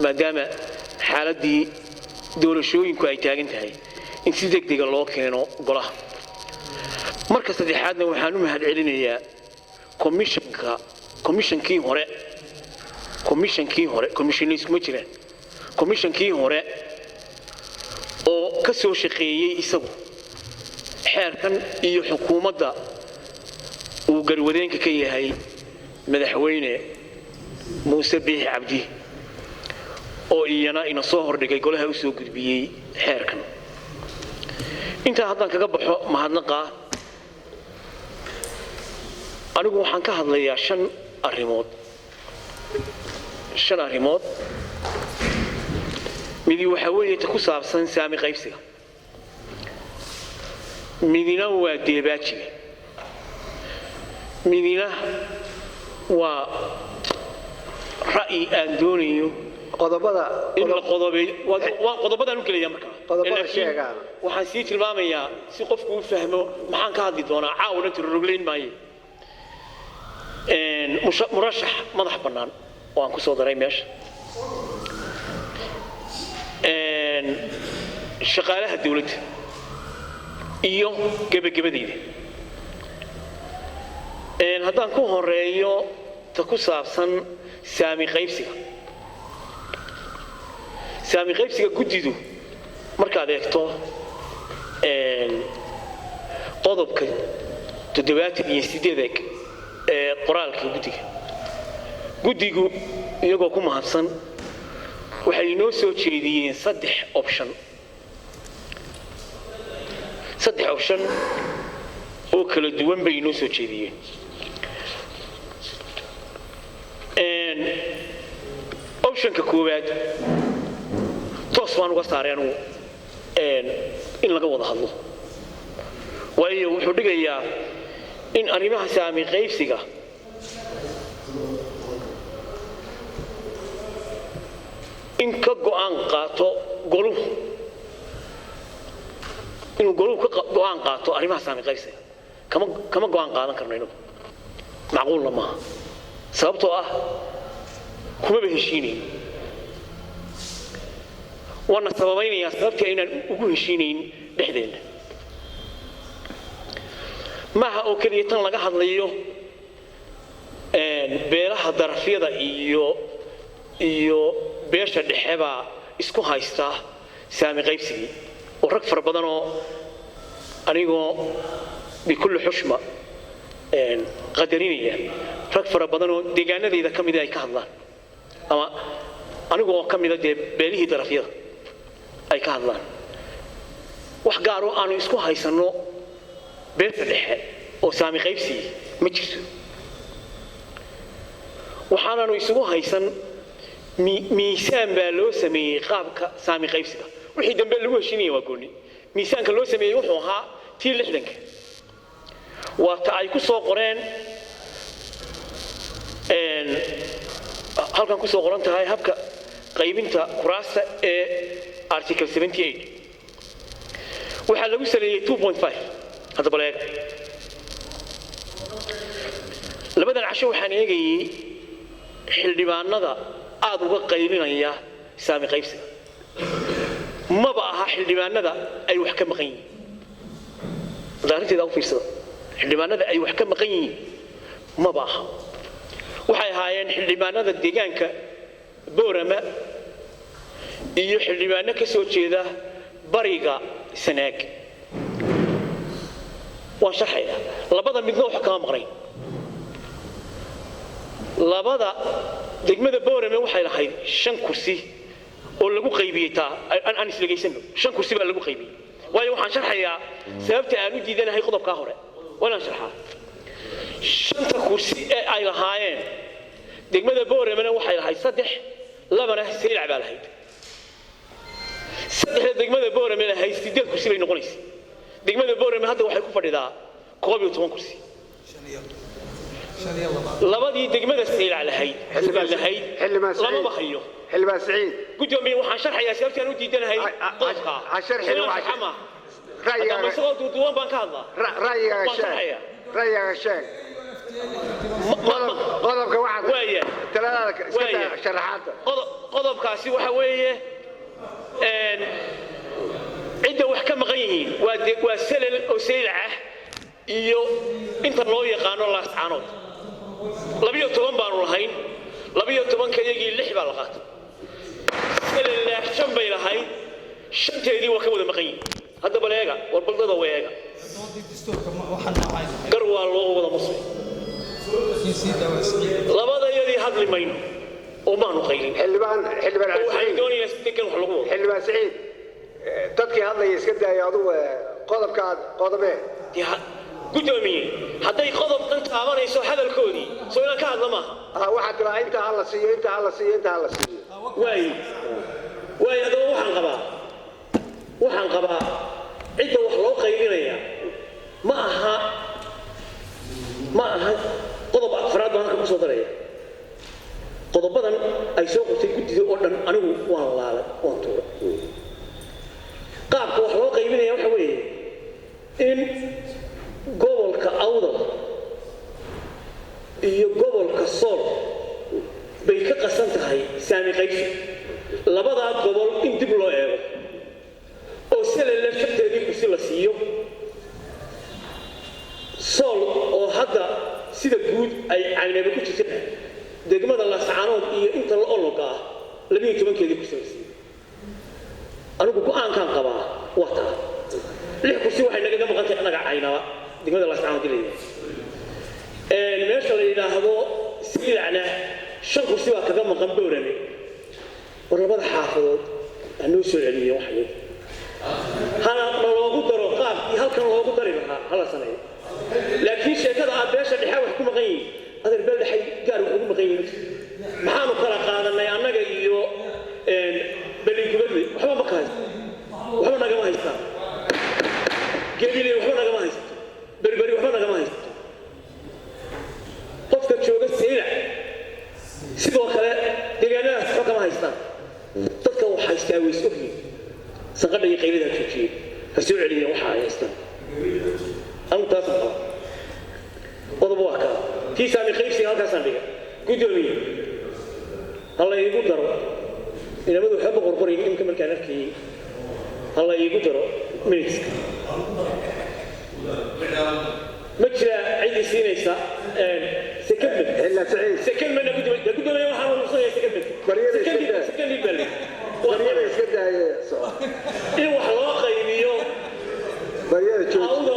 maadaama xaaladii doorashooyinku ay taagan tahay in si degdeg ah loo keeno golaha marka saddexaadna waxaan u mahadcelinayaa komishankii hore komishinisku ma jiraan komishankii hore oo ka soo shaqeeyay isagu xeerkan iyo xukuumadda uu garwadeenka ka yahay madaxweyne muuse biixi cabdi oo iyana ina soo hordhigay golaha u soo gudbiyay xeerkan inta haddaan kaga baxo mahadnaqa anigu waxaan ka hadlayaa shan arrimood midi waxa weeye ku saabsan saami qaybsiga midina waa deebaajiga midina waa ra'yi aan doonayo qodobadan u keliya markaa waxaan sii tilmaamayaa si qofku u fahmo maxaan ka hadli doonaa caawna tirorogleyn maaye murashax madax bannaan oo aan ku soo daray meesha shaqaalaha dawladda iyo gebagabadayda haddaan ku horeeyo ta ku saabsan saami qaybsiga guddidu markaad eegto qodobka 78 ee qoraalka guddigu iyagoo ku mahadsan waxay inoo soo jeediyeen saddex option oo kala duwan bay inoo soo jeediyeen optionka koowaad toos baan uga saaray anugu in laga wada hadlo waayo wuxuu dhigayaa in arrimaha saami qaybsiga in ka go'aan qaato goluhu inuu goluhu ka go'aan qaato arrimaha saami qaybsiga kama go'aan qaadan karno inagu macquulna maaha sababtoo ah kumaba heshiinayn waana sababaynayaa sababtii aynaan ugu heshiinayn dhexdeenna maaha oo keliya tan laga hadlayo beelaha darafyada iyo beesha dhexe baa isku haysta saami qaybsigii oo rag fara badan oo anigoo bikulli xushma qadarinaya rag fara badan oo deegaanadayda ka mid ay ka hadlaan ama anigoo ka mid ah beelihii darafyada ay ka hadlaan wax gaar oo aanu isku haysanno beesha dhexe oo saami qaybsigii ma jirto waxaanaanu isugu haysan miisaan baa loo sameeyey qaabka saami qaybsiga wixii dambe lagu heshiinaya waa gooni miisaanka loo sameeyey wuxuu ahaa tii 60 waa ta ay ku soo qoreen halkan ku soo qoran tahay habka qaybinta kuraasta ee article 78 waxaa lagu saleeyey 2.5 hadda baleeg labadan casho waxaan eegayay xildhibaanada aad uga qaylinaya saami qaybsiga maba aha xildhibaanada ay wax ka maqan yihiin daarinteeda u fiirsada xildhibaanada ay wax ka maqan yihiin maba aha waxay ahaayeen xildhibaanada deegaanka boorama iyo xildhibaano ka soo jeeda bariga sanaag waan sharxaya labada midna wax kama maqnayn labada degmada boorame waxay lahayd 5 kursi oo lagu qaybiyay aan isleegaysano 5 kursi baa lagu qaybiyay waayo waxaan sharxayaa sababta aan u diidanahay qodobka hore waan sharxaa 5 kursi ee ay lahaayeen degmada boorame waxay lahayd 3 labana saylac baa lahayd 3 degmada boorame lahayd 8 kursi bay noqonaysay degmada boorame hadda waxay ku fadhidaa 12 kursi labadii degmada saylac lahayd lama bahayo xildhibaan Saciid gudoomiye waxaan sharxayaa sababta aan u diidanahay qodobka ra'yiga ra'yiga sheeg qodobka waxaad waaya talada iska sharaxaada qodobkaasi waxa weeye cidda wax ka maqan yihiin waa salal oo saylac ah iyo inta loo yaqaano laascaanood 12 baanu lahayn 12 iyagii 6 baa la qaatay salal shan bay lahayd shanteedii waa ka wada maqan yihiin hadda baleega war baldada weega gar waa loo wada musay labada yadii hadli mayno oo maanu qaylin xildhibaan waxaan doonayaa stikan wax lagu wado xildhibaan Saciid dadkii hadlaya iska daayay adigu qodobkaad qodobee gudoomiye hadday qodob dhan taabanayso hadalkoodii soo inaan ka hadla maaha waxaad tiraa inta ha la siiyo inta ha la siiyo inta ha la siiyo waay adoo waxaan qabaa cidda wax loo qaybinaya ma aha qodob afraad baan ku soo daraya qodobadan ay soo qortay guddida oo dhan anigu waan laalay waan tuuray qaabka wax loo qaybinaya waxa weeye in gobolka awdal iyo gobolka sool bay ka qasan tahay saami qaybsi labadaa gobol in dib loo eego oo salala shanteedii kursi la siiyo sool oo hadda sida guud ay caynaba ku jirta degmada laascaanood iyo inta la ologa ah 12keedii kursi la siiyo anigu go'aankan qabaa waa taa 6 kursi waxay naga maqan tahay anaga caynaba degmada laascaanood dilayna meesha la yidhaahdo siilacna 5 kursi baa kaga maqan boorame war labada xaafadood anuu soo celiyo wax weyn hana loogu daro qaabkii halkan loogu dari lahaa hala sameeyo laakiin sheekada aad beesha dhexe wax ku maqan yihiin adeer beel dhexe gaar wax ugu maqan yihiin maxaanu kala qaadanay annaga iyo beligubadle waxba ma ka haysto waxba nagama haystaan gebiley waxba nagama haysto berberi waxba nagama haysto qofka jooga saylac sidoo kale deegaanadaas waxba kama haystaan dadka wax haystaa way is ogyihiin sanqadha iyo qayladaa joojiyey ha soo celiya waxa ay haystaan أنت صح وضبوك كيسا من خيبسي هالك سندي قدومي الله يقدر إن بدو حب قرقرين يمكن من كان كي الله يقدر ميسك مجرى عيد سينيسا سكمل إلا سعيد سكمل قدومي ما حاول نصير سكمل سكمل بالي بريء يسكت إيه وحلاقة يميو بريء تشوف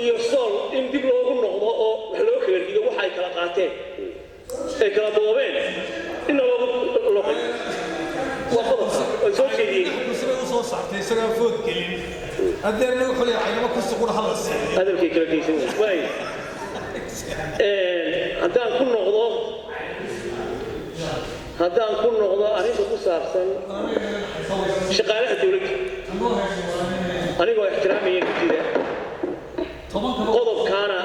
iyo sool in dib loogu noqdo oo wax loo kala diido waxa ay kala qaateen ay kala boobeen in loogu loqay waa qodob oo soo jeediyay sida uu soo saartay isaga food gelin adeerna wuxuu leeyahay inama ku suqur halas hadalkii kala geysan way haddaan ku noqdo arrinta ku saabsan shaqaalaha dawladda anigoo ixtiraamaya guddida qodobkaana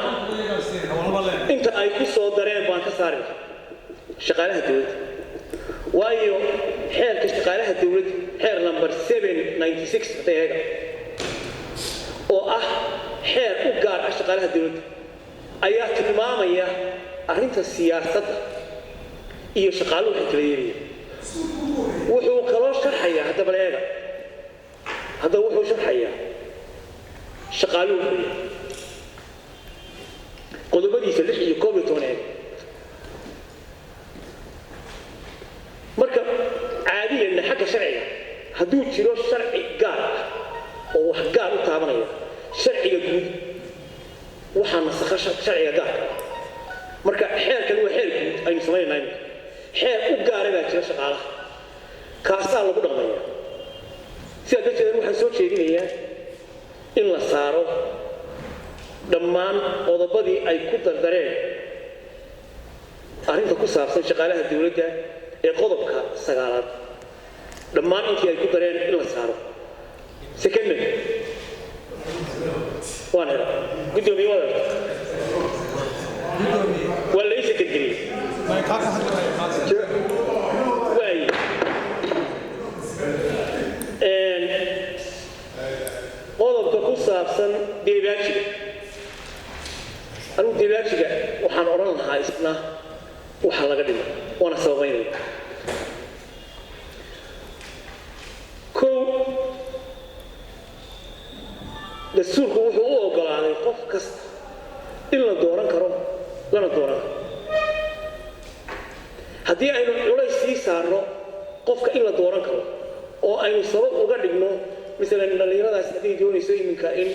inta ay ku soo dareen baan ka saari shaqaalaha dawladda waayo xeerka shaqaalaha dawladda xeer number 796 tayaga oo ah xeer u gaar ah shaqaalaha dawladda ayaa tilmaamaya arrinta siyaasadda iyo shaqaaluhu waxay kala yeelayaan wuxuu kaloo sharxayaa hadda baleega wuxuu sharxayaa shaqaaluhu qodobadiisa 6 iyo 11 marka caadiyan xagga sharciga hadduu jiro sharci gaar ah oo wax gaar u taabanaya sharciga guud waxaa nasakha sharciga gaarka marka xeerkan waa xeer guud aynu samaynayno xeer u gaara baa jira shaqaalaha kaasaa lagu dhaqmaya sidaa darteed waxaan soo jeedinayaa in la saaro dhammaan qodobadii ay ku dardareen arrinta ku saabsan shaqaalaha dawladda ee qodobka 9aad dhammaan intii ay ku dareen in la saaro secondly waan hela gudoomiye wada wala ii secondary ma ka hadlayo way qodobka ku saabsan deebaajiga anu deebaajiga waxa waxaan odhan lahaa isna waxa laga dhimo waana sababaynaya kow dastuurku wuxuu u ogolaaday qof kasta in la dooran karo lana dooran karo haddii aynu culays sii saarno qofka in la dooran karo oo aynu sabab uga dhigno misalan dhallinyaradaas hadday doonayso iminka in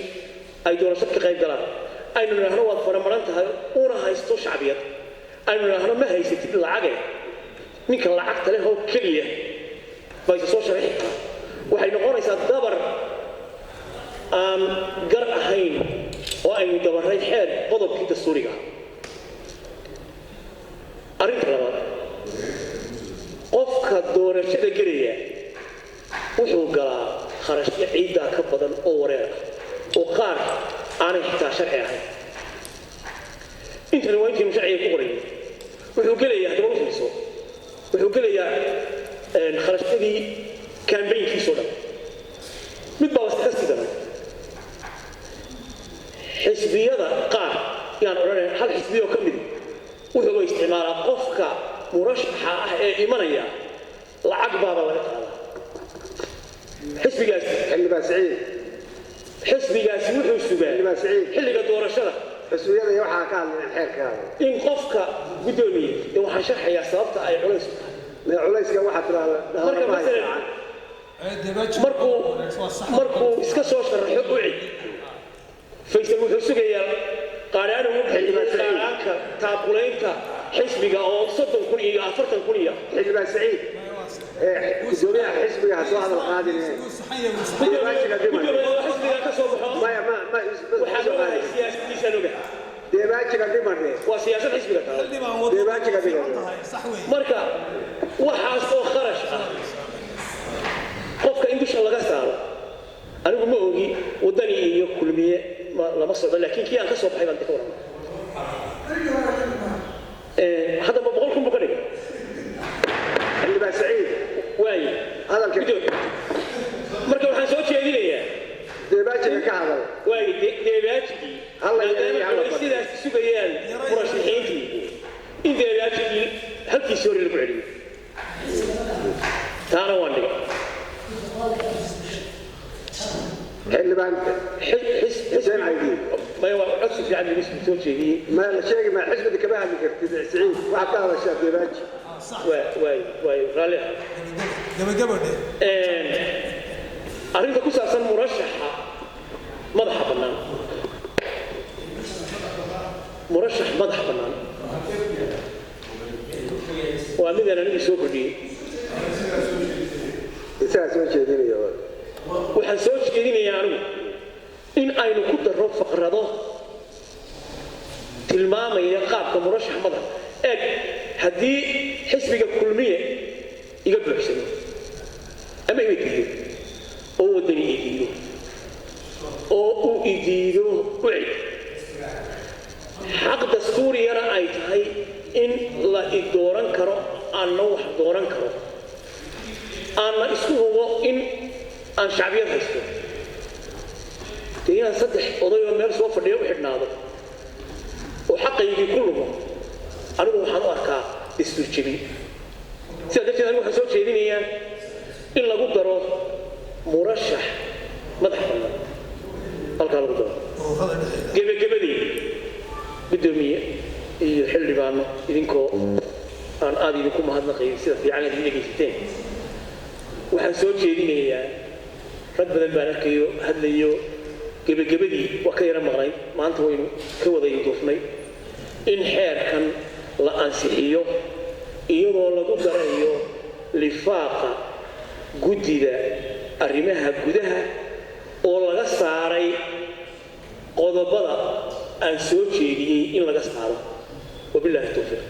ay doorasho ka qayb galaan aynu nidhaahno waad faramaran tahay una haysto shacbiyad aynu nidhaahno ma haysatid lacage ninka lacagta leh oo keliya baa isa soo sharixi karaa waxay noqonaysaa dabar aan gar ahayn oo aynu dabaray xeer qodobkii dastuuriga arrinta labaad qofka doorashada gelaya wuxuu galaa kharashyo ciiddaa ka badan oo wareer ah oo qaar aanay xitaa sharci ahayn intani waa intaynu sharciga ku qorayno wuxuu gelayaa haddaba u fiirso wuxuu gelayaa kharashyadii kambaynkiisoo dhan mid baa wasta ka sii daran xisbiyada qaar yaan odhanay hal xisbiyoo ka mid wuxuu isticmaalaa qofka murashaxa ah ee imanaya lacag baaba laga qaadaa xisbigaasi xildhibaan Saciid xisbigaasi wuxuu sugaa xildhibaan Saciid xilliga doorashada xisbiyada iyo waxaa ka hadlay xeerkaada in qofka guddoomiye ee waxaan sharxayaa sababta ay culays u tahay ma culayska waxa tiraahdaa marka masalan markuu iska soo sharaxo u cid faysal wuxuu sugayaa qaaraan uu xildhibaan qaaraanka taakulaynta xisbiga oo 30,000 iyo 40,000 iyo xildhibaan Saciid gudoomiyaha xisbiga ha soo hadal qaadin xisbiga ka soo baxo waxaa loo waayay siyaasadiisa noga deebaajiga dhimadhe waa siyaasad xisbiga tahay deebaajiga dhimadhe marka waxaas oo kharash ah qofka in dusha laga saaro anigu ma ogi wadani iyo kulmiye lama socdo laakiin kii aan ka soo baxay baan ka waran hadda ma 100,000 ka dhigay xildhibaan Saciid waaye hadalka marka waxaan soo jeedinayaa deebaajiga ka hadal waaye deebaajigii maadaama sidaas sugayaan murashaxiintii in deebaajigii halkiisii hore lagu celiyo taana waan dhigay xildhibaan xiseen aydi ما هو عكس في عندي اسمه توجي ما شيء ما حسب كمان كرتي سعيد وحتى هذا الشاب ديباج واي غالي gabagabo arrinta ku saabsan murashaxa madaxa bannaan murashax madaxa bannaan waa mid aan anigu soo kordhiyey isaga soo jeedinayo waxaan soo jeedinayaa anigu in aynu ku darro faqrado tilmaamaya qaabka murashax madax eeg haddii xisbiga kulmiye iga buuxsano ama iga diido oo wadani idiido oo uu idiido wicid xaq dastuuriyana ay tahay in la idooran karo aanna wax dooran karo aanna isku hubo in aan shacbiyad haysto inaan 3 oday oo meel soo fadhiyo u xidhnaado oo xaqaygii ku lumo anigu waxaan u arkaa dastuur jebin sidaa darteed anigu waxaan soo jeedinayaa in lagu daro murashax madax bannaan halkaa lagu daro gebagabadii guddoomiye iyo xildhibaano idinkoo aan aad idinku mahadnaqayn sida fiican aad ii dhegaysateen waxaan soo jeedinayaa rag badan baan arkayo hadlayo gebagabadii waa ka yara maqnay maanta waynu ka wada duufnay in xeerkan la ansixiyo iyadoo lagu darayo lifaaqa guddida arrimaha gudaha oo laga saaray qodobada aan soo jeediyey in laga saaro wabilaahi tawfiiq